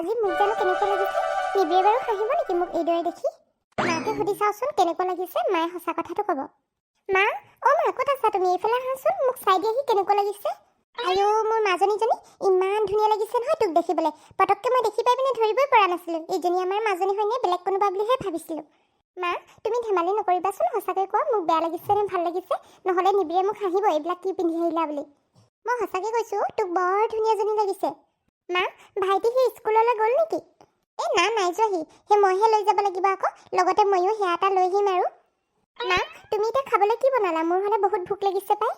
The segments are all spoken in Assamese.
আজি মোক জানো কেনেকুৱা লাগিছে নিবিৰে বাৰু হাঁহিব নেকি মোক এইদৰে দেখি মাকে সুধি চাওচোন কেনেকুৱা লাগিছে মায়ে সঁচা কথাটো ক'ব মা মা ক'ত আছা তুমি এইফালে আহাচোন মোক চাই দিয়াহি কেনেকুৱা লাগিছে আইও মোৰ মাজনীজনী ইমান ধুনীয়া লাগিছে নহয় তোক দেখিবলৈ পটককৈ মই দেখি পাই পিনে ধৰিবই পৰা নাছিলোঁ এইজনী আমাৰ মাজনী হয়নে বেলেগ কোনোবা বুলিহে ভাবিছিলোঁ মা তুমি ধেমালি নকৰিবাচোন সঁচাকৈ কোৱা মোক বেয়া লাগিছে নে ভাল লাগিছে নহ'লে নিবিৰে মোক হাঁহিব এইবিলাক কি পিন্ধি আহিলা বুলি মই সঁচাকৈ কৈছোঁ তোক বৰ ধুনীয়াজনী লাগিছে মা ভাইটি সি স্কুললৈ গ'ল নেকি নাই যোৱাহি সেই মইহে লৈ যাব লাগিব আকৌ লগতে ময়ো সেয়া এটা লৈ আহিম আৰু মা তুমি এতিয়া খাবলৈ কি বনালা মোৰ হ'লে বহুত ভোক লাগিছে পাই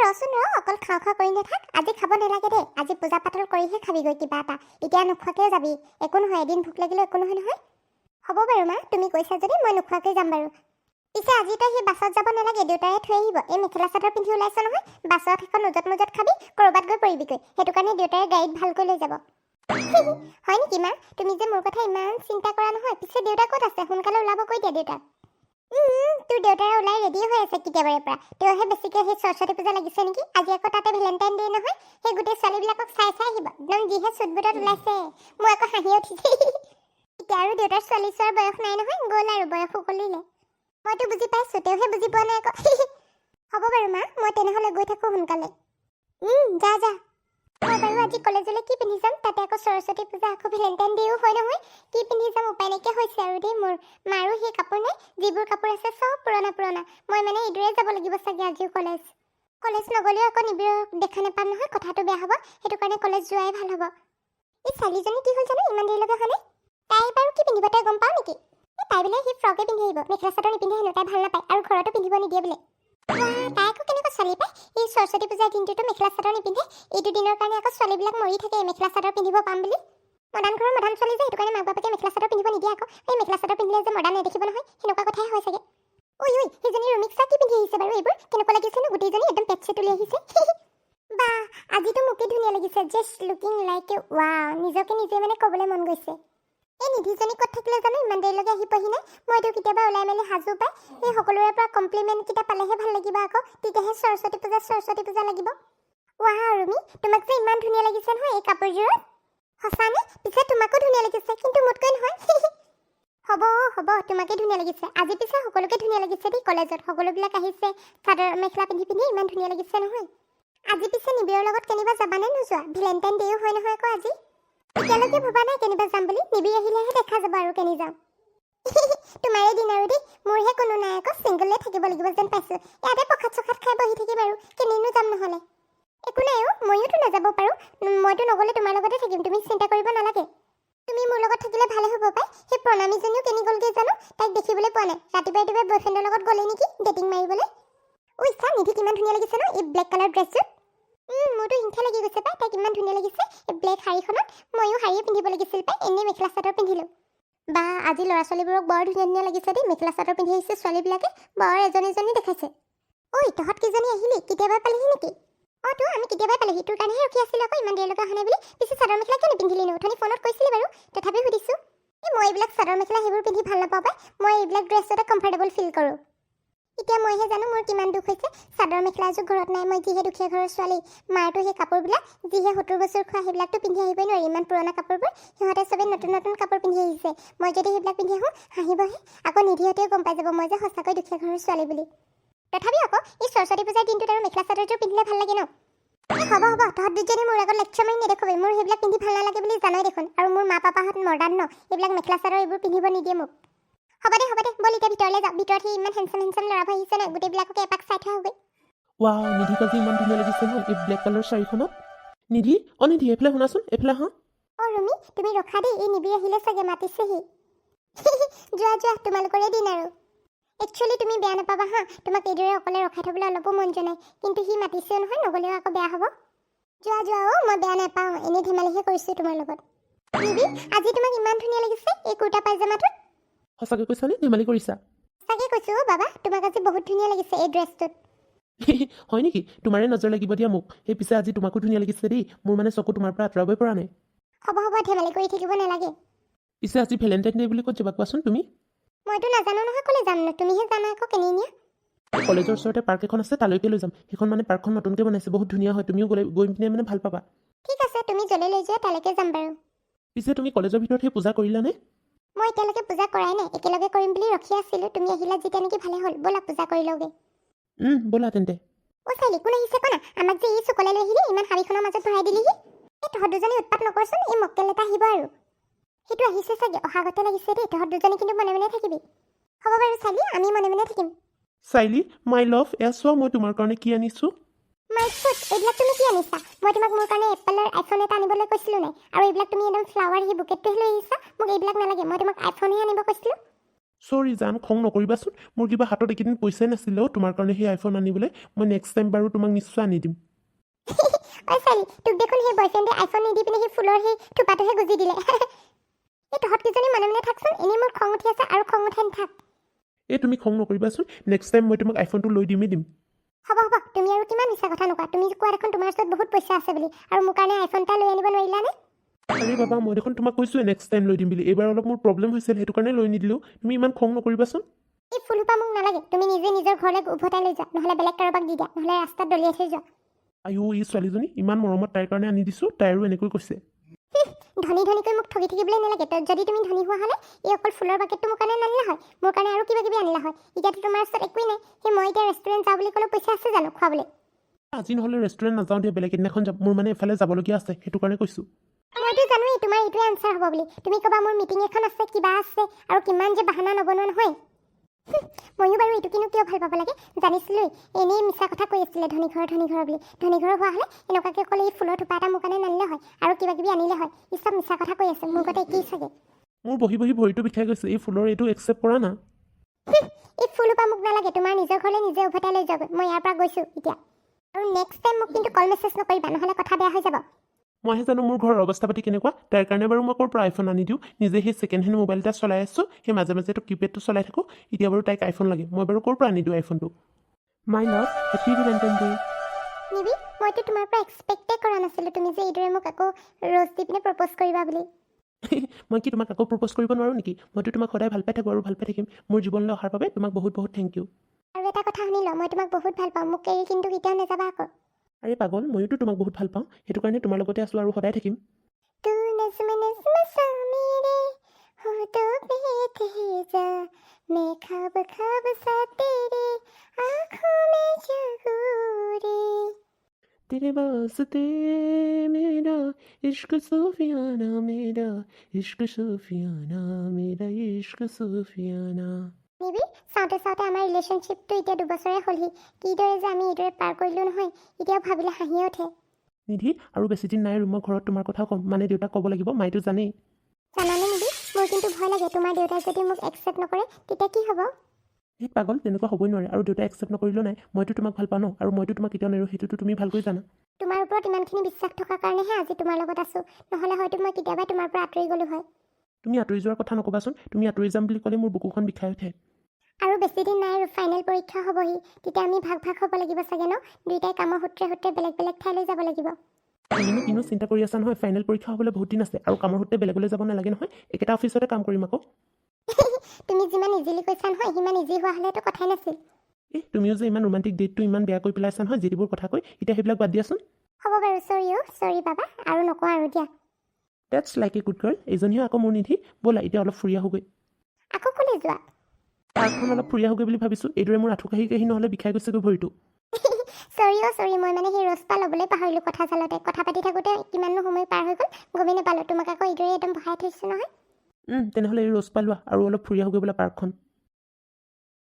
ৰচোন অকল খাওঁ কৰি নাথাক আজি খাব নালাগে দেই আজি পূজা পাতল কৰিহে খাবিগৈ কিবা এটা এতিয়া নোখোৱাকৈ যাবি একো নহয় এদিন ভোক লাগিলে একো নহয় হ'ব বাৰু মা তুমি কৈছা যদি মই নোখোৱাকৈ যাম বাৰু পিছে আজি তই সি বাছত যাব নালাগে দেউতাই থৈ আহিব এই মেখেলা চাদৰ পিন্ধি ওলাইছ নহয় বাছত সেইখন উজত খাবি ক'ৰবাত গৈ পৰিবিগৈ সেইটো কাৰণে দেউতাই গাড়ীত ভালকৈ লৈ যাব হয় নেকি মা তুমি যে মোৰ কথা ইমান চিন্তা কৰা নহয় পিছে দেউতা ক'ত আছে সোনকালে ওলাব কৈ দিয়া দেউতাক তোৰ দেউতাৰে ওলাই ৰেডি হৈ আছে কেতিয়াবাৰে পৰা তেওঁহে বেছিকৈ সেই সৰস্বতী পূজা লাগিছে নেকি আজি আকৌ তাতে ভেলেণ্টাইন ডে নহয় সেই গোটেই ছোৱালীবিলাকক চাই আহিব একদম যিহে চুটবুটত ওলাইছে মোৰ আকৌ হাঁহি উঠিছে এতিয়া আৰু দেউতাৰ ছোৱালী চোৱাৰ বয়স নাই নহয় গ'ল আৰু বয়স সকলিলে মইতো বুজি পাইছোঁ তেওঁহে বুজি পোৱা নাই আকৌ হ'ব বাৰু মা মই তেনেহ'লে গৈ থাকোঁ সোনকালে যা মই বাৰু আজি কলেজলৈ কি পিন্ধি যাম তাতে আকৌ সৰস্বতী পূজা আকৌ ভেলেণ্টাইন ডেও হয় নহয় কি পিন্ধি যাম উপায় নাইকিয়া হৈছে আৰু দেই মোৰ মাৰো সেই কাপোৰ নাই যিবোৰ কাপোৰ আছে চব পুৰণা মই মানে এইদৰে যাব লাগিব চাগে আজিও কলেজ নগ'লেও আকৌ নিবিৰক দেখা নাপাম নহয় কথাটো বেয়া হ'ব সেইটো কাৰণে কলেজ যোৱাই ভাল হ'ব এই ছোৱালীজনী কি হ'ল জানো ইমান দেৰিলৈকে অহা নাই তাই বাৰু কি পিন্ধিব তাই গম পাওঁ নেকি তাই বোলে সি ফ্ৰকে পিন্ধি আহিব মেখেলা চাদৰ নিপিন্ধে হেনো তাই ভাল নাপায় আৰু ঘৰতো পিন্ধিব নিদিয়ে বোলে তাই আকৌ কেনেকুৱা ছোৱালী পায় এই সৰস্বতী পূজাৰ দিনটোতো মেখেলা চাদৰ নিপিন্ধে এইটো দিনৰ কাৰণে আকৌ ছোৱালীবিলাক মৰি থাকে মেখেলা চাদৰ পিন্ধিব পাম বুলি মডাৰ্ণ ঘৰৰ মডাৰ্ণ ছোৱালী যে সেইটো কাৰণে মাক বাপেকে মেখেলা চাদৰ পিন্ধিব নিদিয়ে আকৌ এই মেখেলা চাদৰ পিন্ধিলে যে মডাৰ্ণ নেদেখিব নহয় সেনেকুৱা কথাই হয় চাগে সেইজনী ৰুমিক্সা কি পিন্ধি আহিছে বাৰু এইবোৰ কেনেকুৱা লাগিছে নো গোটেইজনী একদম পেট তুলি আহিছে বা আজিতো মোকেই ধুনীয়া লাগিছে just looking like a wow নিজকে নিজে মানে ক'বলৈ মন গৈছে এই নিধিজনী ক'ত থাকিলে জানো ইমান দেৰিলৈকে আহি পোৱাহি নাই মইতো কেতিয়াবা ওলাই মেলি সাজু পাই সেই সকলোৰে পৰা কমপ্লিমেণ্টকেইটা পালেহে ভাল লাগিব আকৌ তেতিয়াহে সৰস্বতী পূজা লাগিব ৱাও ৰুমি তোমাক যে ইমান ধুনীয়া লাগিছে নহয় এই কাপোৰযোৰত সঁচানে পিছে তোমাকো ধুনীয়া লাগিছে কিন্তু মোতকৈ নহয় হ'ব তোমাকে ধুনীয়া লাগিছে আজি পিছে সকলোকে ধুনীয়া লাগিছে দেই কলেজত সকলোবিলাক আহিছে চাদৰ মেখেলা পিন্ধি ইমান ধুনীয়া লাগিছে নহয় আজি পিছে নিবিৰৰ লগত কেনিবা যাবানে নোযোৱা ভেলেণ্টাইন ডেও হয় নহয় আকৌ আজি এতিয়ালৈকে ভবা নাই কেনিবা যাম বুলি নিবিৰ আহিলেহে দেখা যাব আৰু কেনি যাওঁ তোমাৰে দিন আৰু দেই মোৰহে কোনো নাই আকৌ ছিংগলে থাকিব লাগিব যেন পাইছোঁ ইয়াতে প্ৰসাদ চখাত খাই বহি থাকিম আৰু কেনিনো যাম নহ'লে একো নাই ময়োতো নাযাব পাৰোঁ মইতো নগ'লে তোমাৰ লগতে থাকিম তুমি চিন্তা কৰিব নালাগে তুমি মোৰ লগত থাকিলে ভালে হ'ব পাই সেই প্ৰণামীজনীও কেনি গ'লগৈ জানো তাইক দেখিবলৈ পোৱা নাই ৰাতিপুৱাই বয়ফ্ৰেণ্ডৰ লগত গ'লে নেকি ডেটিং মাৰিবলৈ চা নিধি কিমান ধুনীয়া লাগিছে ন এই ব্লেক কালাৰ ড্ৰেছযোৰ মোৰতো হিংসা লাগি গৈছে পাই তাইক ইমান ধুনীয়া লাগিছে এই ব্লেক শাড়ীখনত ময়ো শাড়ীয়ে পিন্ধিব লাগিছিল পাই এনেই মেখেলা চাদৰ পিন্ধিলোঁ বা আজি ল'ৰা ছোৱালীবোৰক বৰ ধুনীয়া লাগিছে দেই মেখেলা চাদৰ পিন্ধি আহিছে ছোৱালীবিলাকে বৰ এজনী দেখাইছে তহঁত কেইজনী আহিলি কেতিয়াবা পালিহি নেকি তো আমি কেতিয়াবাই পালেহি তোৰ কাৰণেহে ৰখি আছিলোঁ আকৌ ইমান দেৰিলৈকে অহা নাই বুলি পিছে চাদৰ মেখেলা কিয় নিপিন্ধিলি নো অথনি ফোনত কৈছিলি বাৰু তথাপি সুধিছোঁ মই এইবিলাক চাদৰ মেখেলা সেইবোৰ পিন্ধি ভাল নাপাওঁ পাই মই এইবিলাক ড্ৰেছতে কমফৰ্টেবল ফিল কৰোঁ এতিয়া মইহে জানো মোৰ কিমান দুখ হৈছে চাদৰ মেখেলা এযোৰ ঘৰত নাই মই যিহে দুখীয়া ঘৰৰ ছোৱালী মাৰতো সেই কাপোৰবিলাক যিহে 70 বছৰ খোৱা সেইবিলাকতো পিন্ধি আহিবই নোৱাৰি ইমান পুৰণা কাপোৰবোৰ সিহঁতে চবেই নতুন কাপোৰ পিন্ধি আহিছে মই যদি সেইবিলাক পিন্ধি আহোঁ হাঁহিবহে আকৌ নিধিহঁতেও গম পাই যাব মই যে সঁচাকৈ দুখীয়া ঘৰৰ ছোৱালী বুলি তথাপি আকৌ এই সৰস্বতী পূজাৰ দিনটোত আৰু মেখেলা চাদৰযোৰ পিন্ধিলে ভাল লাগে ন হ'ব তহঁত দুজনী মোৰ আগত লেকচাৰ মাৰি নেদেখাবি মোৰ সেইবিলাক পিন্ধি ভাল নালাগে বুলি জানই দেখোন আৰু মোৰ মা পাপাহঁত মডাৰ্ণ ন এইবিলাক মেখেলা চাদৰ এইবোৰ পিন্ধিব নিদিয়ে মোক হ'ব দে বল এতিয়া ভিতৰলৈ যাওঁ ভিতৰত সি ইমান হেণ্ডচাম ল'ৰাবোৰ আহিছে ন গোটেইবিলাককে এপাক চাই থোৱা হ'বগৈ ৱাও নিধিক আজি ইমান ধুনীয়া লাগিছে ন এই ব্লেক কালাৰ শাড়ীখনত নিধি নিধি এইফালে শুনাচোন এইফালে ৰুমি তুমি ৰখা দেই এই নিবি আহিলে চাগে মাতিছেহি যোৱা তোমালোকৰে দিন আৰু একচুৱেলি তুমি বেয়া নাপাবা তোমাক এইদৰে অকলে ৰখাই থ'বলৈ অলপো মন যোৱা নাই কিন্তু সি মাতিছেও নহয় নগ'লেও আকৌ বেয়া হ'ব যোৱা মই বেয়া নাপাওঁ এনেই ধেমালিহে কৰিছোঁ তোমাৰ লগত নিবি আজি তোমাক ইমান ধুনীয়া লাগিছে এই কুৰ্তা পায়জামাটোত সঁচাকৈ কৈছানে ধেমালি কৰিছা সঁচাকৈ কৈছোঁ বাবা তোমাক আজি বহুত ধুনীয়া লাগিছে এই ড্ৰেছটোত হয় নেকি তোমাৰে নজৰ লাগিব দিয়া মোক সেই পিছে আজি তোমাকো ধুনীয়া লাগিছে দেই মোৰ মানে চকু তোমাৰ পৰা আঁতৰাবই পৰা নাই হ'ব ধেমালি কৰি থাকিব নালাগে পিছে আজি ভেলেণ্টাইন ডে বুলি ক'ত যাবা কোৱাচোন তুমি মইতো নাজানো নহয় ক'লে যাম ন তুমিহে জানা আকৌ কেনি নিয়া কলেজৰ ওচৰতে পাৰ্ক এখন আছে তালৈকে লৈ যাম সেইখন মানে পাৰ্কখন নতুনকৈ বনাইছে বহুত ধুনীয়া হয় তুমিও গৈ পিনে মানে ভাল পাবা ঠিক আছে তুমি য'লৈ লৈ যোৱা তালৈকে যাম বাৰু পিছে তুমি কলেজৰ ভিতৰত সেই পূজা কৰিলানে? মই এতিয়ালৈকে পূজা কৰাই নাই, একেলগে কৰিম বুলি ৰখি আছিলোঁ। তুমি আহিলা যেতিয়া নেকি ভালে হ'ল, ব'লা পূজা কৰি লওঁগে। ব'লা তেন্তে। অ' চাইলি, কোন আহিছে কনা? আমাক যে এই চুকলে লৈ আহিলি, ইমান শাৰীখনৰ মাজত ভৰাই দিলিহি। এই তহঁত দুজনী উৎপাত নকৰচোন, এই মক্কেল এটা আহিব আৰু। সেইটো আহিছে চাগে, অহাগতে লাগিছে দেই। তহঁত দুজনী কিন্তু মনে মনে থাকিবি। হ'ব বাৰু চাইলি, আমি মনে মনে থাকিম। চাইলি, মাই লাভ, এয়া চোৱা মই তোমাৰ কাৰণে কি আনিছোঁ। মাই ফুট, এইবিলাক তুমি কি আনিছা? মই তোমাক মোৰ কাৰণে এপলৰ আইফোন এটা আনিবলৈ কৈছিলোঁ নাই? আৰু এইবিলাক তুমি একদম ফ্লাৱাৰ সেই বুকেটটোহে লৈ আহিছা। মোক এইবিলাক নালাগে, মই তোমাক আইফোনহে আনিব কৈছিলোঁ। চৰি জান, খং নকৰিবাচোন। মোৰ কিবা হাতত এইকেইদিন পইচাই নাছিলে তোমাৰ কাৰণে সেই আইফোন আনিবলৈ। মই নেক্সট টাইম বাৰু তোমাক নিশ্চয় আনি দিম। ঐ চাইলি, তোক দেখোন সেই বয়ফ্ৰেণ্ডে আইফোন নিদি পিনে সেই ফুলৰ সেই থোপাটোহে গুজি দিলে। এই তহঁত কেইজনী মনে মনে থাকচোন, এনেই মোৰ খং উঠি আছে আৰু খং উঠাই নাথাক। এই তুমি খং নকৰিবাচোন, নেক্সট টাইম মই তোমাক আইফোনটো লৈ দিমেই দিম। হ'ব হ'ব, তুমি আৰু কিমান মিছা কথা নোকোৱা? তুমি কোৱা দেখোন তোমাৰ ওচৰত বহুত পইচা আছে বুলি, আৰু মোৰ কাৰণে আইফোন এটা লৈ আনিব নোৱাৰিলানে? আৰে বাবা, মই দেখোন তোমাক কৈছোঁৱে নেক্সট টাইম লৈ দিম বুলি। এইবাৰ অলপ মোৰ প্ৰব্লেম হৈছিল, সেইটো কাৰণে লৈ নিদিলোঁ। তুমি ইমান খং নকৰিবাচোন। এই ফুলসোপা মোক নালাগে, তুমি নিজে নিজৰ ঘৰলৈ উভতাই লৈ যোৱা, নহ'লে বেলেগ কাৰোবাক দি দিয়া, নহ'লে ৰাস্তাত দলিয়াই থৈ যোৱা। আইও, এই ছোৱালীজনী ইমান মৰমত তাইৰ কাৰণে আনি দিছোঁ, তাই আৰু এনেকৈ কৈছে। ধনী ধনীকৈ মোক ঠগি থাকিবলৈ নালাগে। যদি তুমি ধনী হোৱা হ'লে এই অকল ফুলৰ বাকেটটো মোৰ কাৰণে নানিলা হয়, মোৰ কাৰণে আৰু কিবা কিবি আনিলা হয়। এতিয়াতো তোমাৰ ওচৰত একোৱেই নাই। সেই মই এতিয়া ৰেষ্টুৰেণ্ট যাওঁ বুলি ক'লে পইচা আছে জানো খুৱাবলৈ? আজি নহ'লে ৰেষ্টুৰেণ্ট নাযাওঁ দিয়া, বেলেগ এদিনাখন যাম। মোৰ মানে এফালে যাবলগীয়া আছে, সেইটো কাৰণে কৈছোঁ। মইতো জানোৱেই তোমাৰ এইটোৱে আনচাৰ হ'ব বুলি। তুমি ক'বা মোৰ মিটিং এখন আছে, কিবা আছে, আৰু কিমান যে বাহানা নবনোৱা নহয়। ময়ো বাৰু এইটো কিন্তু কিয় ভাল পাব লাগে জানিছিলোঁৱেই। এনেই মিছা কথা কৈ আছিলে ধনী ঘৰ বুলি। ধনী ঘৰ হোৱা হ'লে এনেকুৱাকৈ ক'লে এই ফুলৰ থোপা এটা মোৰ কাৰণে নানিলে হয়, আৰু কিবা কিবি আনিলে হয়। ই চব মিছা কথা কৈ আছে, মোৰ গতে একেই চাগে। মোৰ বহি বহি ভৰিটো বিষাই গৈছে। এই ফুলৰ এইটো একচেপ্ট কৰা না। এই ফুলসোপা মোক নালাগে, তোমাৰ নিজৰ ঘৰলৈ নিজে উভতাই লৈ যাবগৈ। মই ইয়াৰ পৰা গৈছোঁ এতিয়া। আৰু নেক্সট টাইম মোক কিন্তু কল মেছেজ নকৰিবা, নহ'লে কথা বেয়া হৈ যাব। মইহে জানো মোৰ ঘৰৰ অৱস্থা পাতি কেনেকুৱা। তাইৰ কাৰণে বাৰু মই ক'ৰ পৰা আইফোন আনি দিওঁ। নিজে সেই ছেকেণ্ড হেণ্ড মোবাইল এটা চলাই আছোঁ, সেই মাজে মাজেতো কিপেডটো চলাই থাকোঁ। এতিয়া বাৰু তাইক আইফোন লাগে, মই বাৰু ক'ৰ পৰা আনি দিওঁ আইফোনটো। মাই লাভ, হেপী ভেলেণ্টাইন ডে। নিবি, মইতো তোমাৰ পৰা এক্সপেক্টে কৰা নাছিলোঁ তুমি যে এইদৰে মোক আকৌ ৰ'জ দি পিনে প্ৰপ'জ কৰিবা বুলি। মই কি তোমাক আকৌ প্ৰপ'জ কৰিব নোৱাৰোঁ নেকি? মইতো তোমাক সদায় ভাল পাই থাকোঁ আৰু ভাল পাই থাকিম। মোৰ জীৱনলৈ অহাৰ বাবে তোমাক বহুত বহুত থেংক ইউ। আৰু এটা কথা শুনি ল, মই তোমাক বহুত ভাল পাওঁ। মোক এৰি কিন্তু কেতিয়াও নাযাবা আকৌ। আৰে পাগল, ময়োতো তোমাক বহুত ভাল পাওঁ, সেইটো কাৰণে তোমাৰ লগতে আছোঁ আৰু সদায় থাকিম। तू नज़्म नज़्म सा मेरे होठों पे तेजा, मैं ख्वाब ख्वाब सा तेरे आँखों में जागू रे। तेरे वास्ते मेरा इश्क सूफियाना, मेरा इश्क सूफियाना, मेरा इश्क सूफियाना। নিবি, চাওঁতে চাওঁতে আমাৰ ৰিলেশ্যনশ্বিপটো এতিয়া 2 বছৰে হ'লহি। কিদৰে যে আমি এইদৰে পাৰ কৰিলোঁ নহয়, এতিয়াও ভাবিলে হাঁহিয়ে উঠে। নিধি, আৰু বেছিদিন নাই আৰু মই ঘৰত তোমাৰ কথা ক'ম, মানে দেউতাক ক'ব লাগিব, মায়েতো জানেই। জানানে নিবি, মোৰ কিন্তু ভয় লাগে তোমাৰ দেউতাই যদি মোক একচেপ্ট নকৰে তেতিয়া কি হ'ব? এই পাগল, তেনেকুৱা হ'বই নোৱাৰে। আৰু দেউতাই একচেপ্ট নকৰিলেও নাই, মইতো তোমাক ভাল পাওঁ ন, আৰু মইতো তোমাক কেতিয়াও নেৰোঁ, সেইটোতো তুমি ভালকৈ জানা। তোমাৰ ওপৰত ইমানখিনি বিশ্বাস থকাৰ কাৰণেহে আজি তোমাৰ লগত আছোঁ, নহ'লে হয়তো মই কেতিয়াবাই তোমাৰ পৰা আঁতৰি গ'লোঁ হয়। তুমি আঁতৰি যোৱাৰ কথা নক'বাচোন, তুমি আঁতৰি যাম বুলি ক'লে মোৰ বুকুখন বিষাই উঠে। আৰু বেছিদিন নাই আৰু ফাইনেল পৰীক্ষা হ'বহি, তেতিয়া আমি ভাগ ভাগ হ'ব লাগিব চাগে ন? দুয়োটাই কামৰ সূত্ৰে সূত্ৰে বেলেগ বেলেগ ঠাইলৈ যাব লাগিব। তুমিনো কিনো চিন্তা কৰি আছা নহয়, ফাইনেল পৰীক্ষা হ'বলৈ বহুত দিন আছে, আৰু কামৰ সূত্ৰে বেলেগলৈ যাব নালাগে নহয়, একেটা অফিচতে কাম কৰিম আকৌ। তুমি যিমান ইজিলি কৈছা নহয়, সিমান ইজি হোৱা হ'লেতো কথাই নাছিল। তুমিও যে ইমান ৰোমান্টিক ডেটটো ইমান বেয়া কৰি পেলাইছা নহয়, যিবোৰ কথা কৈ, এতিয়া সেইবিলাক বাদ দিয়াচোন। হ'ব বাৰু, চৰি বাবা, আৰু নকওঁ আৰু দিয়া। That's like a good girl, এইজনীও আকৌ মোৰ নিধি। ব'লা এতিয়া অলপ ফুৰি আহোগৈ। আকৌ ক'লৈ যোৱা? পাৰ্কখন অলপ ফুৰি আহোগৈ বুলি ভাবিছোঁ, এইদৰে মোৰ আঁঠু কাঢ়ি নহ'লে বিষাই গৈছেগৈ ভৰিটো। চৰি, মই মানে সেই ৰস্তা ল'বলৈ পাহৰিলোঁ কথা চালতে। কথা পাতি থাকোঁতে কিমাননো সময় পাৰ হৈ গ'ল গমেই নাপালোঁ। তোমাক আকৌ এইদৰে একদম বহাই থৈছোঁ নহয়। তেনেহ'লে এই ৰ'জ পালোৱা আৰু অলপ ফুৰি আহোগৈ বোলা পাৰ্কখন।